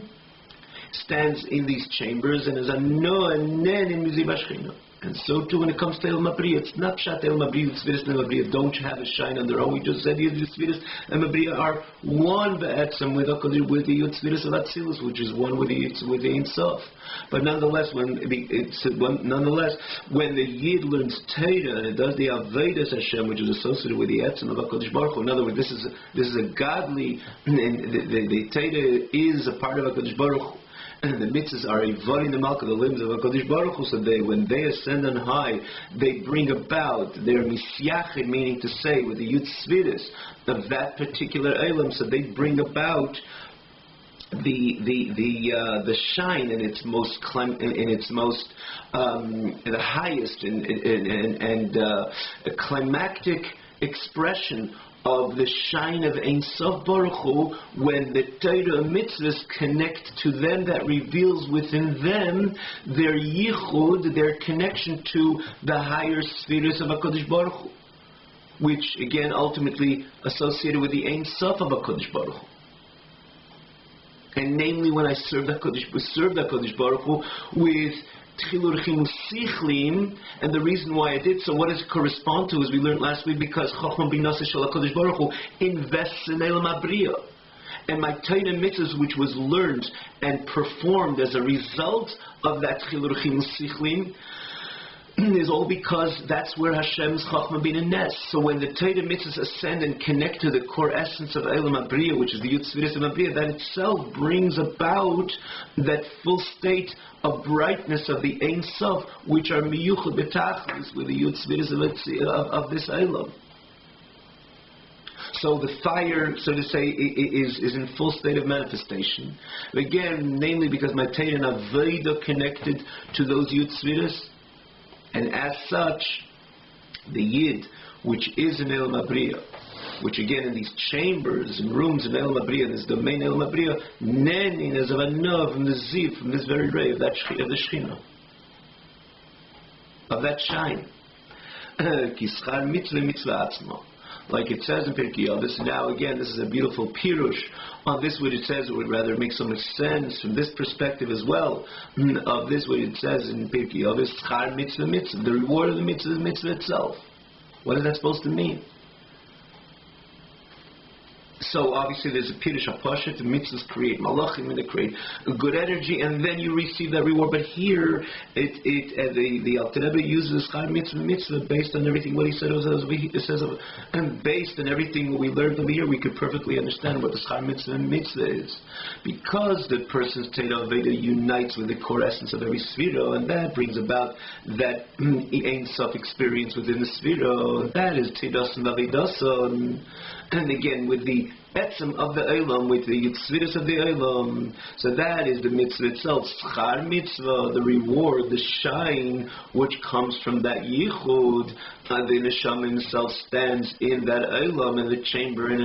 stands in these chambers and is a no and nen in Miziv Ashchina. And so too when it comes to El Mabriya, it's not Pshat El Mabriya, Tzviris and El Mabriya don't have a shine on their own. We just said Yud Tzviris and Mabriya are one Be'etzem with the Yud Tzviris of Atzilus, which is one with the Ein Sof. But nonetheless, when the Yid learns Torah and it does the Avedas Hashem, which is associated with the Etzem of HaKadosh Baruch Hu, in other words, this is a godly, and the Torah is a part of HaKadosh Baruch Hu. And the mitzvahs are evodim the malka, the limbs of HaKadosh Baruch Hu. So when they ascend on high, they bring about their misyachid, meaning to say, with the Yud Tzviris of that particular elam. So they bring about the shine in its most the highest and climactic expression of the shine of Ein Sof Baruch Hu, when the Torah mitzvahs connect to them, that reveals within them their yichud, their connection to the higher spheres of HaKadosh Baruch Hu, which again ultimately associated with the Ein Sof of HaKadosh Baruch Hu. And namely, when I serve the HaKadosh Baruch Hu with Tchilur Chimu Sichlim, and the reason why I did so, what does it correspond to, as we learned last week, because Chochmah Binasa Shel HaKadosh Baruch Hu invests in Elam Abriya. And my Torah mitzvahs, which was learned and performed as a result of that Tchilur Chimu Sichlim, is all because that's where Hashem's Chachma Bin Nes. So when the Torah mitzvahs ascend and connect to the core essence of Elam Abriya, which is the Yud Tzviris of Abriya, that itself brings about that full state of brightness of the Ein Sof, which are miyuchad betachlis with the Yud Tzviris of this Elam. So the fire, so to say, is in full state of manifestation. Again, namely because my Torah and Aveda connected to those Yud Tzviris. And as such, the Yid, which is in Elam Abriya, which again in these chambers and rooms in Elam Abriya, in this domain Elam Abriya, nenin as of a nov from the ziv, from this very ray of the Shechina, of that shine. Kischar mitzvah mitzvah atzma. Like it says in Pirkei Avos. Now again, this is a beautiful pirush on this, what it says. It would rather make so much sense from this perspective as well. Of this, what it says in Pirkei Avos, Schar mitzvah mitzvah. The reward of the mitzvah is the mitzvah itself. What is that supposed to mean? So obviously there's a pirush hapashat. The mitzvahs create malachim, and they create a good energy, and then you receive that reward. But here, the Alter Rebbe uses Schar mitzvah based on everything what he said. It says, and based on everything we learned over here, we could perfectly understand what the Schar mitzvah is, because the person's Teda Aveda unites with the core essence of every sphira, and that brings about that Ein Sof experience within the sphira. That is Tedas and Avedason. And again, with the etzem of the Eilam, with the yitzviris of the Eilam, so that is the mitzvah itself. Schar mitzvah, the reward, the shine, which comes from that yichud. The neshama himself stands in that Eilam, in the chamber, in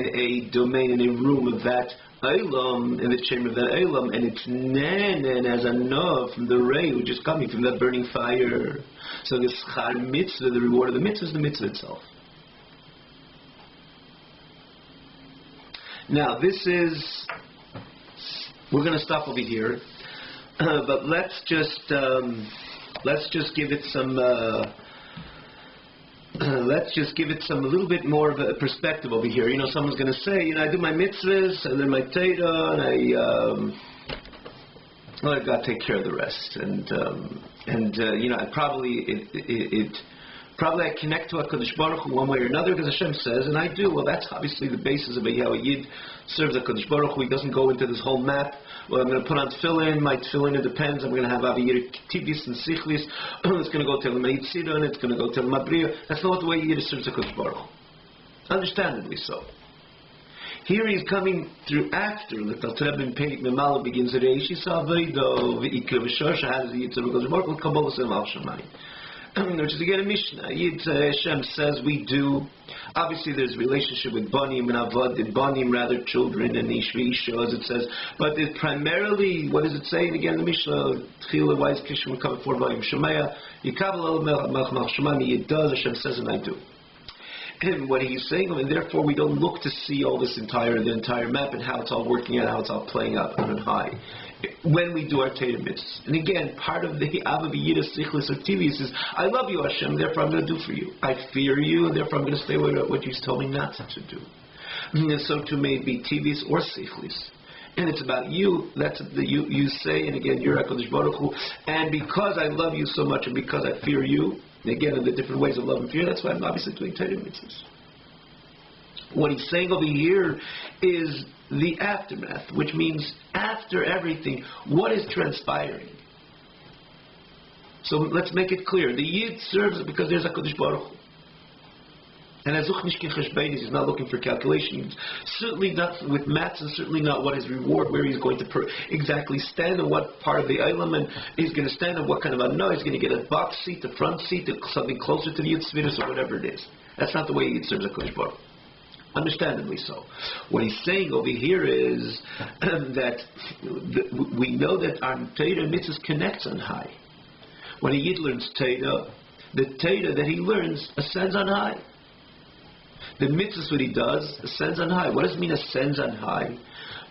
a domain, in a room of that Eilam, in the chamber of that Eilam, and it's nen as a nov from the ray which is coming from that burning fire. So the schar mitzvah, the reward of the mitzvah, is the mitzvah itself. Now this is, we're going to stop over here, but let's just give it some a little bit more of a perspective over here. You know, someone's going to say, I do my mitzvahs and then my Torah, and I've got to take care of the rest, and I probably I connect to HaKadosh Baruch Hu one way or another, because Hashem says, and I do. Well, that's obviously the basis of how a Yid serves HaKadosh Baruch Hu. He doesn't go into this whole map. Well, I'm going to put on tefillin. My tefillin, it depends. I'm going to have Aviyir Tigis and Sichlis. It's going to go to L'Meid Sidon. It's going to go to L'Mabriya. That's not the way a Yid serves HaKadosh Baruch Hu. Understandably so. Here he's coming through after the Alter Rebbe in Perek Memala begins the Reishi Saveido V'Ikra V'Shor Shahad the Yid serves HaKadosh Baruch Hu Kabbalah Sem Al Shamayim. Which is again a Mishnah. Yid Hashem says we do. Obviously, there's a relationship with Banim and Avad, Banim rather children, and Ishvi Isha as it says. But it primarily, what does it say again in the Mishnah? Tchila, why is Kishim covered 4 volumes? Shemaya, Yikabel El Melch Melch Shemayim. Yid does. Hashem says, and I do. And what he's saying, and therefore we don't look to see all the entire map and how it's all working out, how it's all playing out on high. When we do our Torah mitzvahs. And again, part of the Ava V'Yida Sichlis of Tivius is, I love you, Hashem, therefore I'm going to do for you. I fear you, and therefore I'm going to stay away from what you told me not to do. And so too may it be Tivius or Sichlis. And it's about you, that's you say, and again, you're HaKadosh Baruch Hu, and because I love you so much, and because I fear you, and again, in the different ways of love and fear, that's why I'm obviously doing Torah mitzvahs. What he's saying over here is the aftermath, which means after everything, what is transpiring? So let's make it clear. The Yid serves because there's HaKadosh Baruch Hu. And he's not looking for calculations. Certainly not with maths, and certainly not what his reward, where he's going to exactly stand, and what part of the element he's going to stand, and what kind of a he's going to get a box seat, a front seat, something closer to the Yid Svidus, or whatever it is. That's not the way Yid serves HaKadosh Baruch Hu. Understandably so. What he's saying over here is that we know that our Torah mitzvahs connects on high. When a Yid learns Torah, the Torah that he learns ascends on high. The mitzvahs what he does ascends on high. What does it mean ascends on high?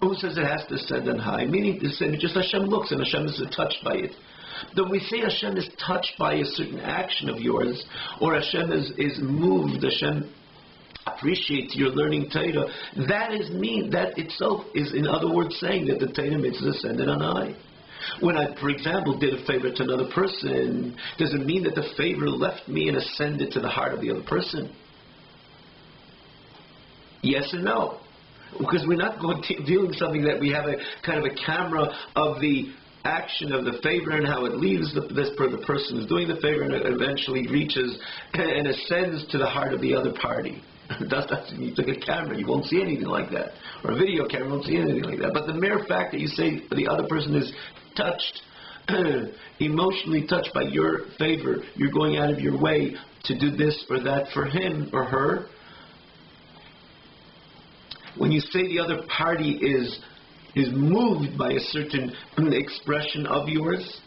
Who says it has to ascend on high? Meaning to say just Hashem looks and Hashem is touched by it. But when we say Hashem is touched by a certain action of yours, or Hashem is moved, Hashem appreciates your learning Torah, that itself is, in other words, saying that the Torah mitzvah ascended on high. When I, for example, did a favor to another person, does it mean that the favor left me and ascended to the heart of the other person? Yes and no. Because we're not dealing with something that we have a kind of a camera of the action of the favor and how it leaves the person who's doing the favor and it eventually reaches and ascends to the heart of the other party. You took a camera, you won't see anything like that. Or a video camera, you won't see anything like that. But the mere fact that you say the other person is touched, emotionally touched by your favor, you're going out of your way to do this or that for him or her. When you say the other party is moved by a certain expression of yours,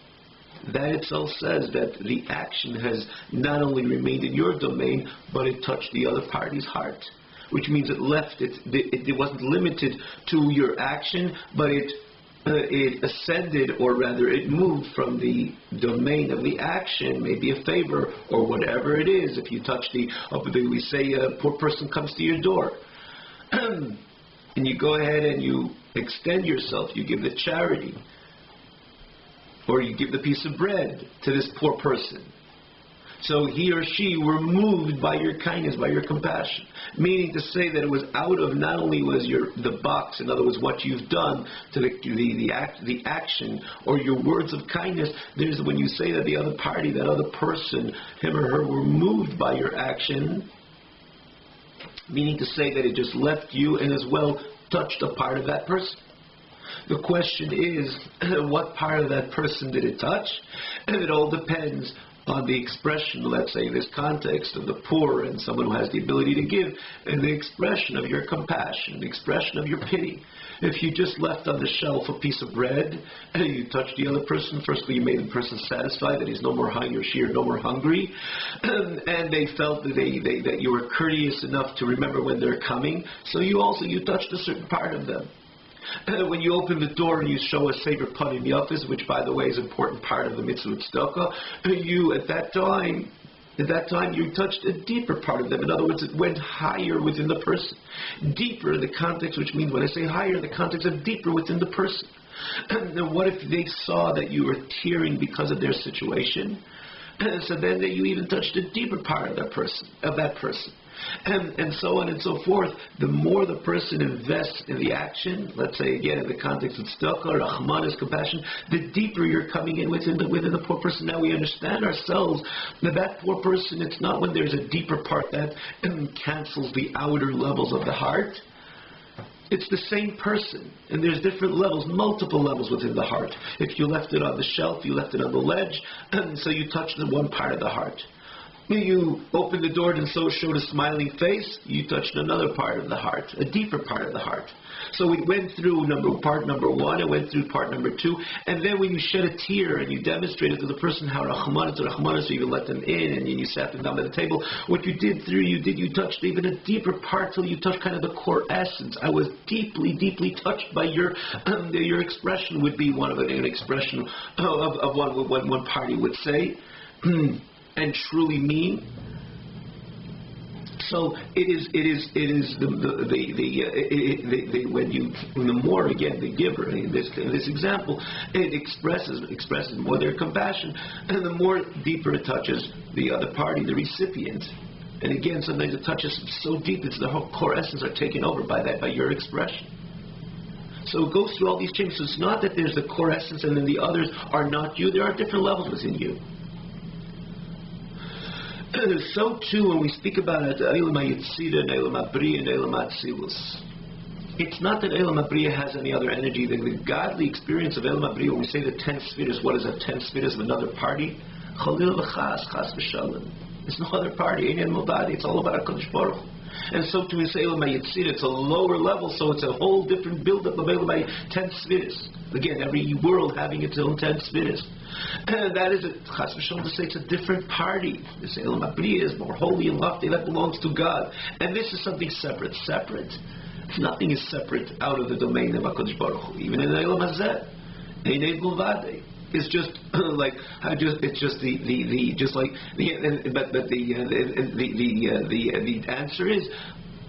that itself says that the action has not only remained in your domain, but it touched the other party's heart. Which means it wasn't limited to your action, but it ascended, or rather it moved from the domain of the action, maybe a favor or whatever it is. If you touch we say a poor person comes to your door, and you go ahead and you extend yourself, you give the charity, or you give the piece of bread to this poor person. So he or she were moved by your kindness, by your compassion. Meaning to say that it was out of, not only was the box, in other words, what you've done to the action or your words of kindness, there's when you say that the other party, that other person, him or her, were moved by your action, meaning to say that it just left you and as well touched a part of that person. The question is, what part of that person did it touch? And it all depends on the expression, let's say, this context of the poor and someone who has the ability to give, and the expression of your compassion, the expression of your pity. If you just left on the shelf a piece of bread and you touched the other person, firstly you made the person satisfied that he's no more hungry or she are no more hungry, and they felt that you were courteous enough to remember when they're coming, so you touched a certain part of them. When you open the door and you show a Sefer Panim Yafis, which by the way is an important part of the mitzvah tzedakah, you at that time you touched a deeper part of them. In other words, it went higher within the person. Deeper in the context, which means when I say higher, in the context of deeper within the person. And what if they saw that you were tearing because of their situation? So then you even touched a deeper part of that person. And so on and so forth. The more the person invests in the action, let's say again in the context of tzedakah, rachmanis, compassion, the deeper you're coming in within the poor person. Now we understand ourselves that poor person, it's not when there's a deeper part that cancels the outer levels of the heart. It's the same person, and there's different levels, multiple levels within the heart. If you left it on the shelf, you left it on the ledge, and so you touched the one part of the heart. You opened the door and so showed a smiling face, you touched another part of the heart, a deeper part of the heart. So we went through part number one, and went through part number two, and then when you shed a tear and you demonstrated to the person how Rahman to Rahman, so you let them in and you sat them down at the table, what you did you touched even a deeper part till you touched kind of the core essence. I was deeply, deeply touched by your expression would be one of an expression of what one party would say. And truly mean. So when the more again the giver in this example, it expresses more their compassion, and the more deeper it touches the other party, the recipient. And again, sometimes it touches so deep that the whole core essence are taken over by your expression. So it goes through all these changes. So it's not that there's the core essence and then the others are not you. There are different levels within you. So too, when we speak about Eilam HaYetzira and Eilam HaBriya and Eilam HaAtzilus, it's not that Eilam HaBriya has any other energy. The godly experience of Eilam HaBriya, when we say the 10 spheres, what is a 10 spheres of another party? Chalil v'chas, chas v'shalom. There's no other party. It's all about HaKadosh Baruch Hu. And so too, we say Eilam HaYetzira, it's a lower level, so it's a whole different build-up of Eilam HaYetzira, 10 spheres. Again, every world having its own 10 spheres. And that is, chas v'shalom, to say it's a different party. This Eilam HaBriya is more holy and lofty, that belongs to God. And this is something separate. Nothing is separate out of the domain of HaKadosh Baruch Hu. Even in Eilam Hazeh, Einei Gulvadei. It's just like the answer is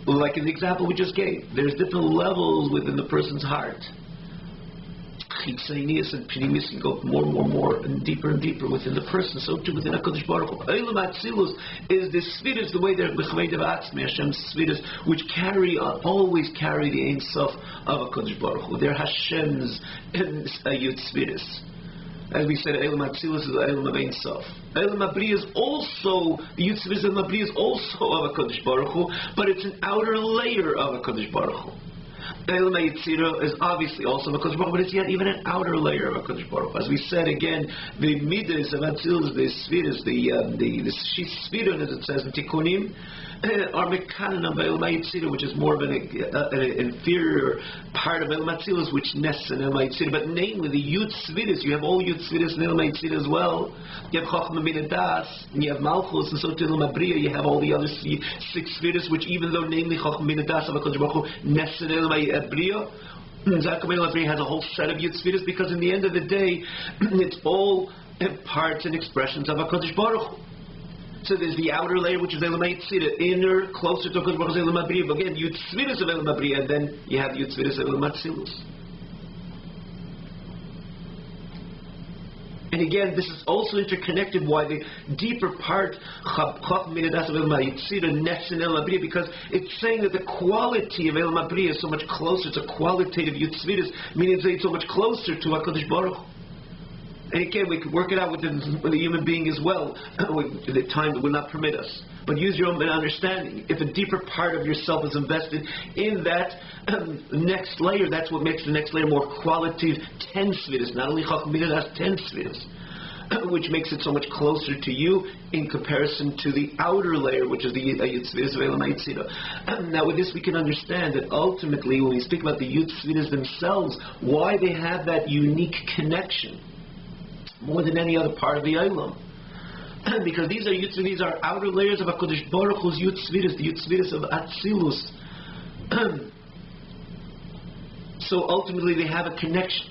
like in the example we just gave. There's different levels within the person's heart. Chitzonius and Pnimis can go more and deeper within the person. So too within HaKadosh Baruch Hu. Eilam HaAtzilus is the Sfiras, the way they're B'chvei Devatzmi, Hashem's Sfiras, which always carry the Ein Sof of HaKadosh Baruch Hu. They're Hashem's Yud Sfiras. As we said, Eilam HaAtzilus is the Eilam of Ein Sof. Eilam HaBriya is also, the Yud Sfiras of HaBriya is also of HaKadosh Baruch Hu, but it's an outer layer of HaKadosh Baruch Hu. Eilam HaYetzira is obviously also of HaKadosh Baruch Hu, but it's yet even an outer layer of HaKadosh Baruch Hu. As we said again, the Midas of Atzilus, the Sfiras, the Sfira, as it says in Tikkunim, are Mekanan of Eilam HaYetzira, which is more of an inferior part of Eilam HaAtzilus, which nests in Eilam HaYetzira. But namely, the Yud Sfiras, you have all Yud Sfiras in Eilam HaYetzira as well. You have Chochmah Min Das, and you have Malchus, and so to Eilam HaBriya, you have all the other 6 Sfiras, which even though namely Chochmah Min Das of HaKadosh Baruch Hu nests in Eilam HaBriya, Zakam Eilam HaBriya has a whole set of Yud Sfiras, because in the end of the day, it's all parts and expressions of HaKadosh Baruch Hu. So there's the outer layer, which is Eilam HaYetzira, inner, closer to HaKadosh Baruch Hu, Eilam HaBriya. But again, Yud Sfiras of Eilam HaBriya, and then you have Yud Sfiras of Eilam HaAtzilus. And again, this is also interconnected why the deeper part, Chochmah Min Das of Eilam HaYetzira, nests in Eilam HaBriya, because it's saying that the quality of Eilam HaBriya is so much closer. It's a qualitative Yud Sfiras, meaning it's so much closer to HaKadosh Baruch Hu. And again, we could work it out with the human being as well. The time would not permit us. But use your own understanding. If a deeper part of yourself is invested in that next layer, that's what makes the next layer more qualitative 10 Sfiras. Not only Chochmah Min Das, 10 Sfiras. Which makes it so much closer to you in comparison to the outer layer, which is the Yud Sfiras of Eilam HaYetzira. Now with this we can understand that ultimately when we speak about the Yud Sfiras themselves, why they have that unique connection more than any other part of the Eilam. Because these are outer layers of HaKadosh Baruch Hu's Yud Sfiras, the Yud Sfiras of Atzilus. So ultimately they have a connection.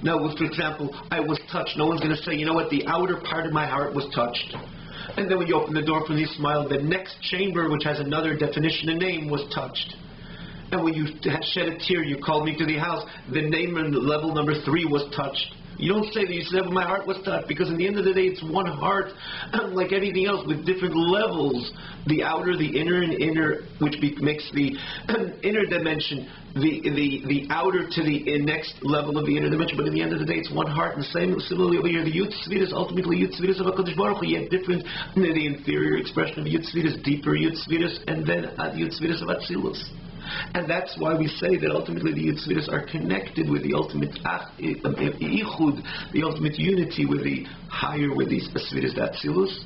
Now, for example, I was touched. No one's going to say, you know what, the outer part of my heart was touched. And then when you open the door from the smile, the next chamber, which has another definition and name, was touched. And when you shed a tear, you called me to the house, the name and level number 3 was touched. You don't say that, you said, my heart was touched, because in the end of the day, it's one heart, like anything else, with different levels. The outer, the inner, which makes the inner dimension, the outer to the next level of the inner dimension. But in the end of the day, it's one heart. And similarly over here, the Yud Sfiras, ultimately Yud Sfiras of HaKadosh Baruch Hu, yet different, the inferior expression of Yud Sfiras, deeper Yud Sfiras, and then Yud Sfiras of Atzilus. And that's why we say that ultimately the Yud Sfiras are connected with the ultimate Ichud, the ultimate unity with the higher, with the Sfiras Atzilus.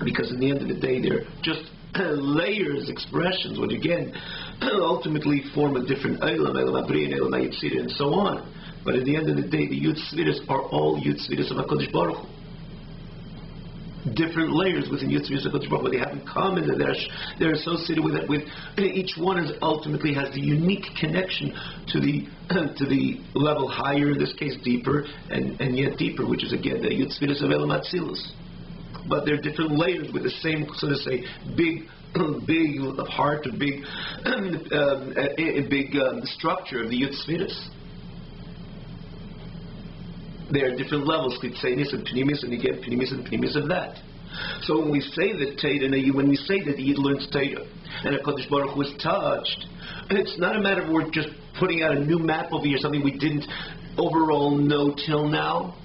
because in the end of the day they're just layers, expressions, which again ultimately form a different Eilam, Eilam Abriya, Eilam Yitzira, and so on. But at the end of the day, the Yud Tzviras are all Yud Tzviras of HaKadosh Baruch Hu. Different layers within Yud Tzviras of HaKadosh Baruch Hu. They have in common that they're associated with it. With each one ultimately has the unique connection to the level higher, in this case deeper, and yet deeper, which is again the Yud Tzviras of Eilam Atzilus. But they're different layers with the same, so to say, big heart, a big structure of the Yud Tzviras. There are different levels, Chtzenis and Pnimis, and again Pnimis and Pnimis of that. So when we say that Torah, when we say that the Yid learns Torah, and HaKadosh Baruch Hu is touched, it's not a matter of we're just putting out a new map over here, something we didn't overall know till now.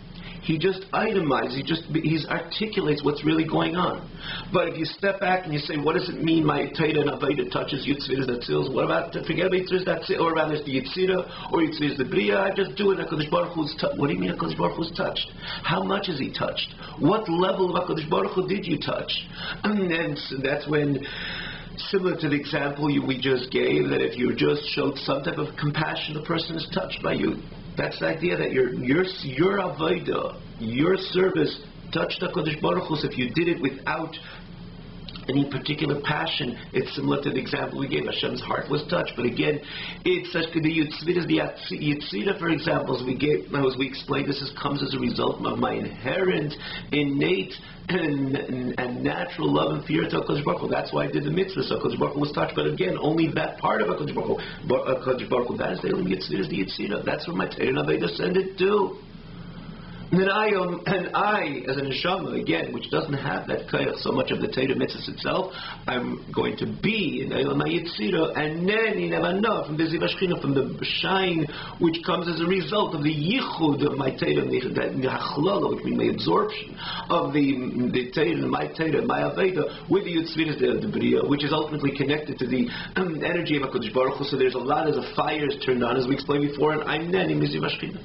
He just itemizes, he articulates what's really going on. But if you step back and you say, what does it mean my Torah and Avodah touches Yud Tzviras Atzilus? What about, forget about Yitzviras Atzilus, or rather it's the Yitzira, or Yitzviras the Bria, I just do it, HaKadosh Baruch Hu's touched. What do you mean HaKadosh Baruch Hu's touched? How much is he touched? What level of HaKadosh Baruch Hu did you touch? And so that's when, similar to the example we just gave, that if you just showed some type of compassion, the person is touched by you. That's the idea that your avodah, your service touched HaKadosh Baruch Hu. So if you did it without any particular passion, it's similar to the example we gave. Hashem's heart was touched, but again, it's such the Yitzira, the Yitzira, for example, as we explained, comes as a result of my inherent, innate, and natural love and fear to HaKadosh Baruch Hu. That's why I did the mitzvah. So HaKadosh Baruch Hu was touched, but again, only that part of HaKadosh Baruch Hu. But HaKadosh Baruch Hu, that is the Yitzira, the Yitzira. That's where my Torah and Avodah descended to. And I, as a neshama, again, which doesn't have that kayach so much of the Torah mitzvahs itself, I'm going to be in Eilam HaYitzira, and then you never know from the Ziv HaShechina, from the shine which comes as a result of the yichud of my Torah, the hachlala, which means the absorption of the Torah, my Torah, my Aveda, with the Yitzviras, the Bria, which is ultimately connected to the energy of HaKadosh Baruch Hu. So there's a lot as a fire is turned on, as we explained before, and I'm then in the Ziv HaShechina.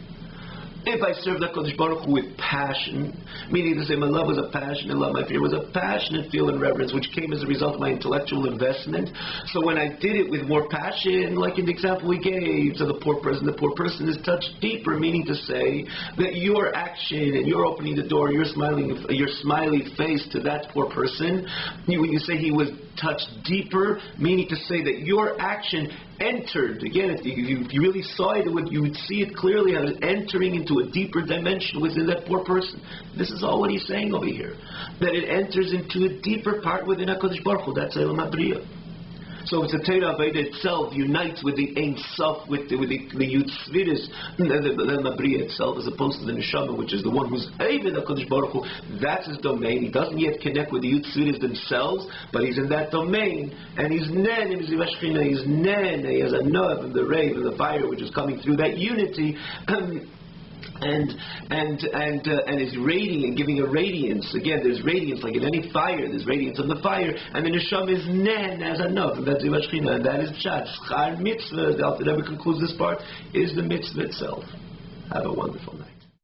If I serve the HaKadosh Baruch Hu with passion, meaning to say my love was a passion and love, my fear was a passionate feel and reverence, which came as a result of my intellectual investment. So when I did it with more passion, like in the example we gave, to the poor person is touched deeper, meaning to say that your action and your opening the door, your smiley face to that poor person, when you say he was touched deeper, meaning to say that your action entered, again, if you really saw it, you would see it clearly as entering into a deeper dimension within that poor person. This is all what he's saying over here. That it enters into a deeper part within HaKadosh Baruch Hu. That's Eilam HaBriya. So it's a Torah Aveda itself unites with the Ein Sof, with the Yud Tzviras, the Mabriya itself, as opposed to the Neshama, which is the one who's Eivid HaKadosh Baruch Hu. That's his domain. He doesn't yet connect with the Yud Tzviras themselves, but he's in that domain, and he's Nen in Ziv HaShechina. He's Nen. He has a Nov and the Rave and the fire, which is coming through that unity. And is radiant and giving a radiance. Again, there's radiance like in any fire. There's radiance on the fire, and the neshama is nen as a nov, and that's Ziv HaShechina, and that is pshat. Schar mitzvah. The Alter Rebbe concludes this part is the mitzvah itself. Have a wonderful night.